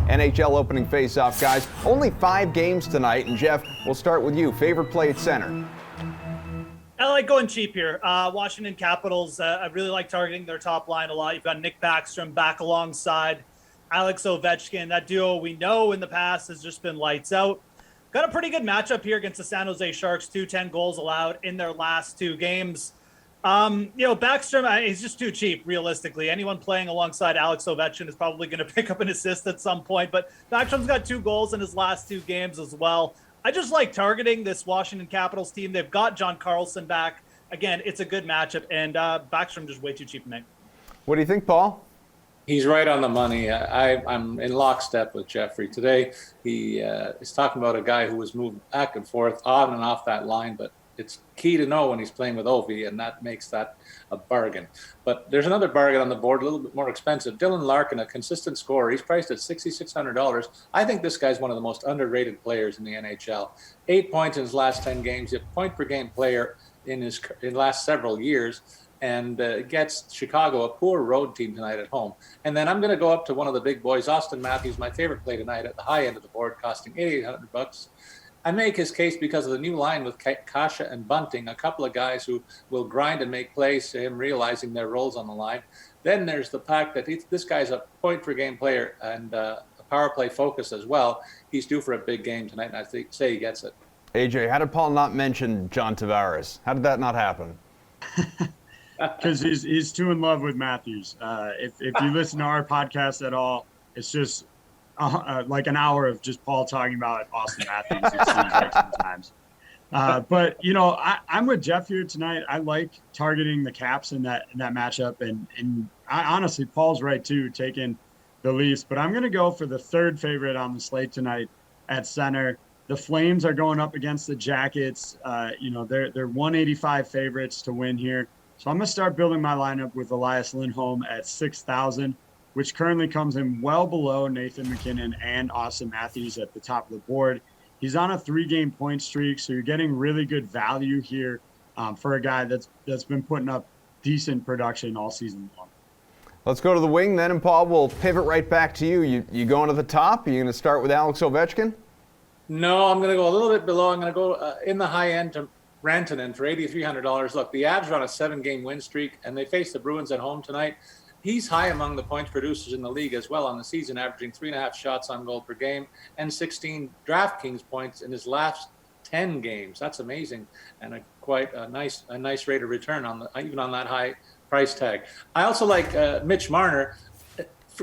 NHL opening faceoff, guys. Only 5 games tonight, and Jeff, we'll start with you. Favorite play at center? I like going cheap here. Washington Capitals, I really like targeting their top line a lot. You've got Nick Backstrom back alongside Alex Ovechkin. That duo we know in the past has just been lights out. Got a pretty good matchup here against the San Jose Sharks, 10 goals allowed in their last 2 games. Backstrom, he's just too cheap, realistically. Anyone playing alongside Alex Ovechkin is probably going to pick up an assist at some point, but Backstrom's got 2 goals in his last 2 games as well. I just like targeting this Washington Capitals team. They've got John Carlson back. Again, it's a good matchup, and Backstrom just way too cheap tonight. What do you think, Paul? He's right on the money. I'm in lockstep with Jeffrey. Today, he is talking about a guy who was moved back and forth, on and off that line, but it's key to know when he's playing with Ovi, and that makes that a bargain. But there's another bargain on the board, a little bit more expensive. Dylan Larkin, a consistent scorer. He's priced at $6,600. I think this guy's one of the most underrated players in the NHL. 8 points in his last 10 games. He's a point-per-game player in his last several years, and gets Chicago, a poor road team tonight at home. And then I'm going to go up to one of the big boys, Austin Matthews, my favorite play tonight at the high end of the board, costing $8,800. I make his case because of the new line with Kasha and Bunting, a couple of guys who will grind and make plays to him, realizing their roles on the line. Then there's the fact that this guy's a point-per-game player and a power play focus as well. He's due for a big game tonight, and I say he gets it. AJ, how did Paul not mention John Tavares? How did that not happen? Because he's too in love with Matthews. If you listen to our podcast at all, it's just like an hour of just Paul talking about Austin Matthews, it seems like sometimes. But, I'm with Jeff here tonight. I like targeting the Caps in that matchup. And honestly, Paul's right, too, taking the Leafs. But I'm going to go for the third favorite on the slate tonight at center. The Flames are going up against the Jackets. They're 185 favorites to win here. So I'm going to start building my lineup with Elias Lindholm at 6,000. Which currently comes in well below Nathan MacKinnon and Austin Matthews at the top of the board. He's on a 3-game point streak, so you're getting really good value here for a guy that's been putting up decent production all season long. Let's go to the wing then, and Paul, we'll pivot right back to you. You going to the top? Are you going to start with Alex Ovechkin? No, I'm going to go a little bit below. I'm going to go in the high end to Rantanen for $8,300. Look, the Avs are on a 7-game win streak, and they face the Bruins at home tonight. He's high among the points producers in the league as well on the season, averaging 3.5 shots on goal per game and 16 DraftKings points in his last 10 games. That's amazing, and quite a nice rate of return even on that high price tag. I also like Mitch Marner.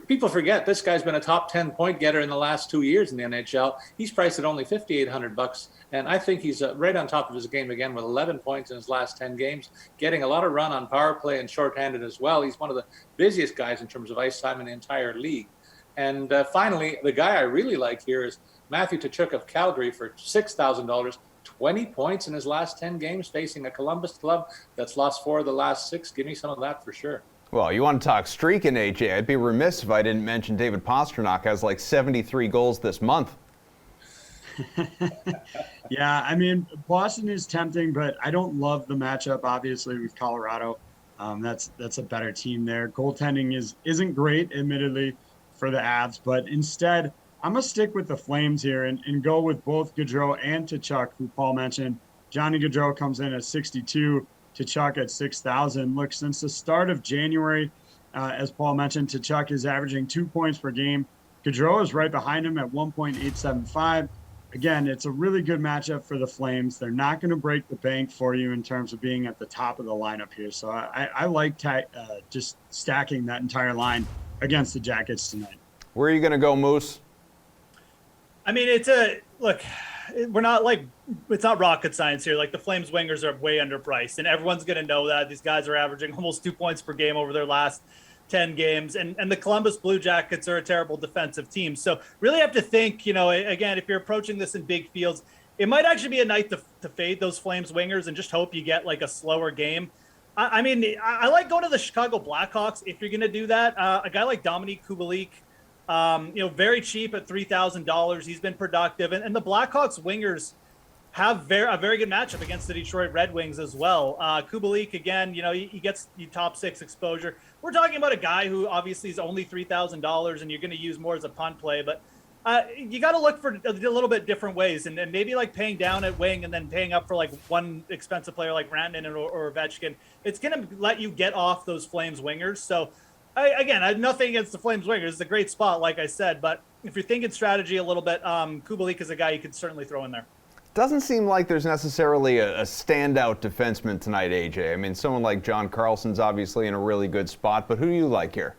People forget this guy's been a top 10 point getter in the last 2 years in the NHL. He's priced at only $5,800, and I think he's right on top of his game again with 11 points in his last 10 games, getting a lot of run on power play and shorthanded as well. He's one of the busiest guys in terms of ice time in the entire league. And finally, the guy I really like here is Matthew Tkachuk of Calgary for $6,000. 20 points in his last 10 games, facing a Columbus club that's lost 4 of the last 6. Give me some of that for sure. Well, you want to talk streaking, AJ. I'd be remiss if I didn't mention David Pastrnak has like 73 goals this month. Yeah, I mean, Boston is tempting, but I don't love the matchup, obviously, with Colorado. That's a better team there. Goaltending isn't great, admittedly, for the Avs, but instead, I'm going to stick with the Flames here and go with both Gaudreau and Tkachuk, who Paul mentioned. Johnny Gaudreau comes in at 62. Tkachuk at 6,000. Look, since the start of January, as Paul mentioned, Tkachuk is averaging 2 points per game. Gaudreau is right behind him at 1.875. Again, it's a really good matchup for the Flames. They're not going to break the bank for you in terms of being at the top of the lineup here. So I like just stacking that entire line against the Jackets tonight. Where are you going to go, Moose? I mean, it's not rocket science here. Like, the Flames wingers are way underpriced, and everyone's going to know that. These guys are averaging almost 2 points per game over their last 10 games. And the Columbus Blue Jackets are a terrible defensive team. So really have to think, again, if you're approaching this in big fields, it might actually be a night to fade those Flames wingers and just hope you get like a slower game. I like going to the Chicago Blackhawks if you're going to do that. A guy like Dominique Kubalik, very cheap at $3,000. He's been productive. And the Blackhawks wingers, have a very good matchup against the Detroit Red Wings as well. Kubalik, again, he gets the top 6 exposure. We're talking about a guy who obviously is only $3,000, and you're going to use more as a punt play, but you got to look for a little bit different ways, and maybe like paying down at wing and then paying up for like one expensive player like Rantanen or Ovechkin. It's going to let you get off those Flames wingers. So I have nothing against the Flames wingers. It's a great spot, like I said, but if you're thinking strategy a little bit, Kubalik is a guy you could certainly throw in there. Doesn't seem like there's necessarily a standout defenseman tonight, AJ. I mean, someone like John Carlson's obviously in a really good spot, but who do you like here?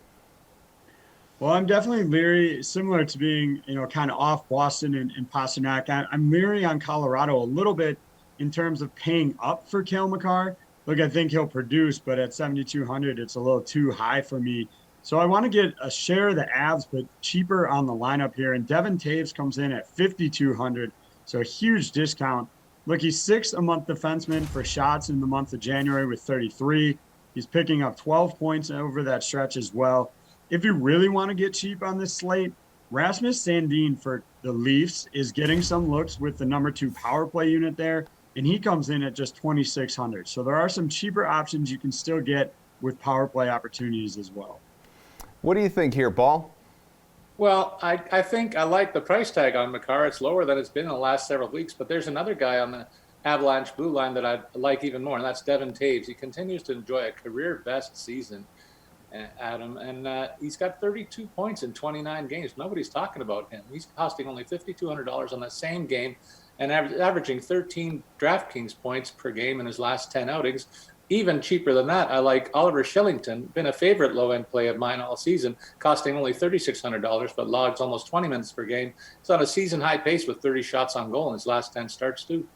Well, I'm definitely leery, similar to being, kind of off Boston and Pastrnak. I'm leery on Colorado a little bit in terms of paying up for Cale Makar. Look, I think he'll produce, but at 7,200, it's a little too high for me. So I want to get a share of the Avs, but cheaper on the lineup here. And Devin Taves comes in at 5,200. So a huge discount. Look, he's 6th a month defenseman for shots in the month of January with 33. He's picking up 12 points over that stretch as well. If you really want to get cheap on this slate, Rasmus Sandin for the Leafs is getting some looks with the number 2 power play unit there, and he comes in at just 2,600. So there are some cheaper options you can still get with power play opportunities as well. What do you think here, Paul? Well, I think I like the price tag on Makar. It's lower than it's been in the last several weeks, but there's another guy on the Avalanche blue line that I like even more, and that's Devin Taves. He continues to enjoy a career-best season, Adam, and he's got 32 points in 29 games. Nobody's talking about him. He's costing only $5,200 on that same game and averaging 13 DraftKings points per game in his last 10 outings. Even cheaper than that, I like Oliver Shillington, been a favorite low-end play of mine all season, costing only $3,600, but logs almost 20 minutes per game. He's on a season-high pace with 30 shots on goal in his last 10 starts, too.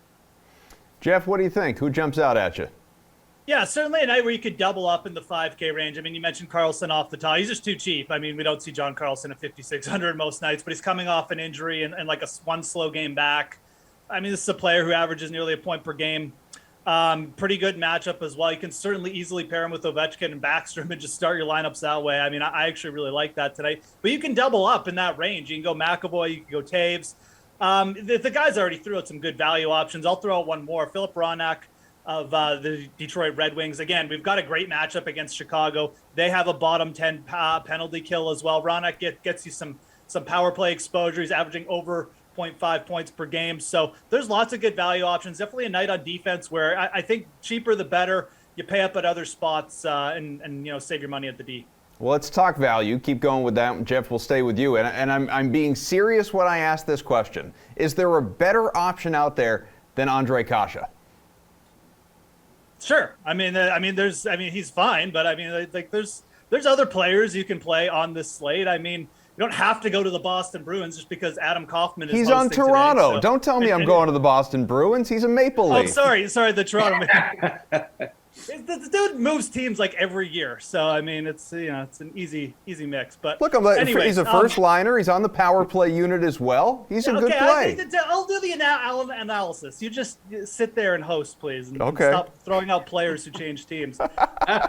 Jeff, what do you think? Who jumps out at you? Yeah, certainly a night where you could double up in the 5K range. I mean, you mentioned Carlson off the top. He's just too cheap. I mean, we don't see John Carlson at 5,600 most nights, but he's coming off an injury and like one slow game back. I mean, this is a player who averages nearly a point per game. Pretty good matchup as well. You can certainly easily pair him with Ovechkin and Backstrom and just start your lineups that way. I mean, I actually really like that today. But you can double up in that range. You can go McAvoy, you can go Taves. The guys already threw out some good value options. I'll throw out one more. Philip Ronak of the Detroit Red Wings. Again, we've got a great matchup against Chicago. They have a bottom 10 penalty kill as well. Ronak gets you some power play exposure. He's averaging over 0.5 points per game. So there's lots of good value options. Definitely a night on defense where I think cheaper the better. You pay up at other spots and save your money at the D. Well, let's talk value. Keep going with that. Jeff, we'll stay with you. And I'm being serious when I ask this question. Is there a better option out there than Ondrej Kase? Sure. I mean, he's fine, but I mean, like there's other players you can play on this slate. I mean, you don't have to go to the Boston Bruins just because Adam Kaufman is He's on Toronto. Today, so. Don't tell me I'm going to the Boston Bruins. He's a Maple Leaf. Oh, sorry, the Toronto. The dude moves teams like every year, so I mean, it's an easy mix. But look, he's a first liner. He's on the power play unit as well. He's a good play. I'll do the analysis. You just sit there and host, please, and okay. Stop throwing out players who change teams.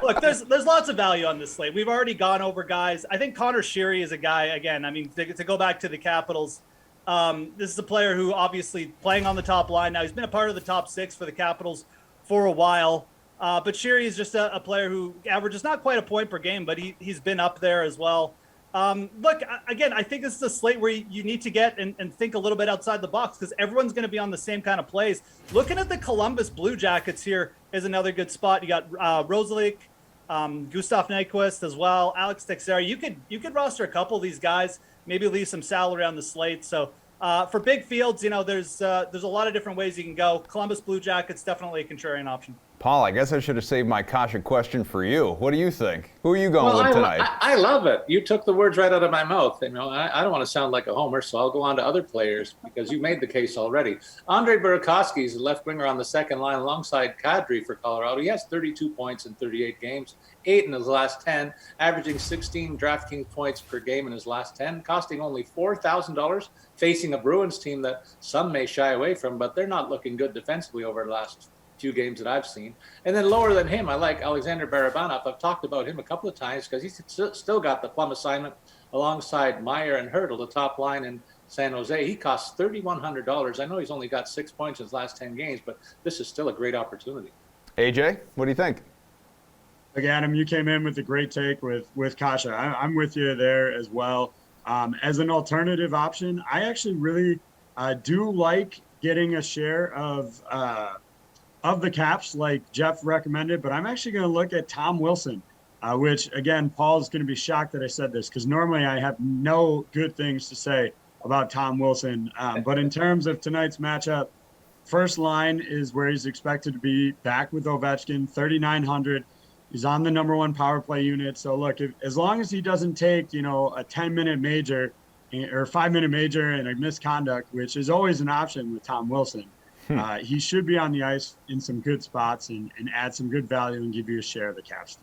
Look, there's lots of value on this slate. We've already gone over guys. I think Connor Sheary is a guy. Again, I mean, to go back to the Capitals. This is a player who obviously playing on the top line now. He's been a part of the top 6 for the Capitals for a while. But Sheary is just a player who averages not quite a point per game, but he's been up there as well. Look, again, I think this is a slate where you need to get and think a little bit outside the box because everyone's going to be on the same kind of plays. Looking at the Columbus Blue Jackets here is another good spot. You got Rosalik, Gustav Nyquist as well, Alex Teixeira. You could roster a couple of these guys, maybe leave some salary on the slate. So for big fields, there's a lot of different ways you can go. Columbus Blue Jackets definitely a contrarian option. Paul, I guess I should have saved my Kasha question for you. What do you think? Who are you going with tonight? I love it. You took the words right out of my mouth. I don't want to sound like a homer, so I'll go on to other players because you made the case already. Andre Burakovsky is a left winger on the second line alongside Kadri for Colorado. He has 32 points in 38 games, 8 in his last 10, averaging 16 DraftKings points per game in his last 10, costing only $4,000, facing a Bruins team that some may shy away from, but they're not looking good defensively over the last few games that I've seen. And then lower than him, I like Alexander Barabanov. I've talked about him a couple of times because he's still got the plum assignment alongside Meyer and Hurdle, the top line, and San Jose. He costs $3,100. I know he's only got 6 points in his last 10 games, but this is still a great opportunity. AJ, what do you think? Like Adam, you came in with a great take with Kasha. I'm with you there as well. As an alternative option, I actually really do like getting a share of the Caps like Jeff recommended, but I'm actually going to look at Tom Wilson, which, again, Paul's going to be shocked that I said this because normally I have no good things to say about Tom Wilson. But in terms of tonight's matchup, first line is where he's expected to be, back with Ovechkin, 3,900. He's on the number 1 power play unit. So, look, as long as he doesn't take, a 10-minute major or 5-minute major and a misconduct, which is always an option with Tom Wilson, he should be on the ice in some good spots and add some good value and give you a share of the Caps.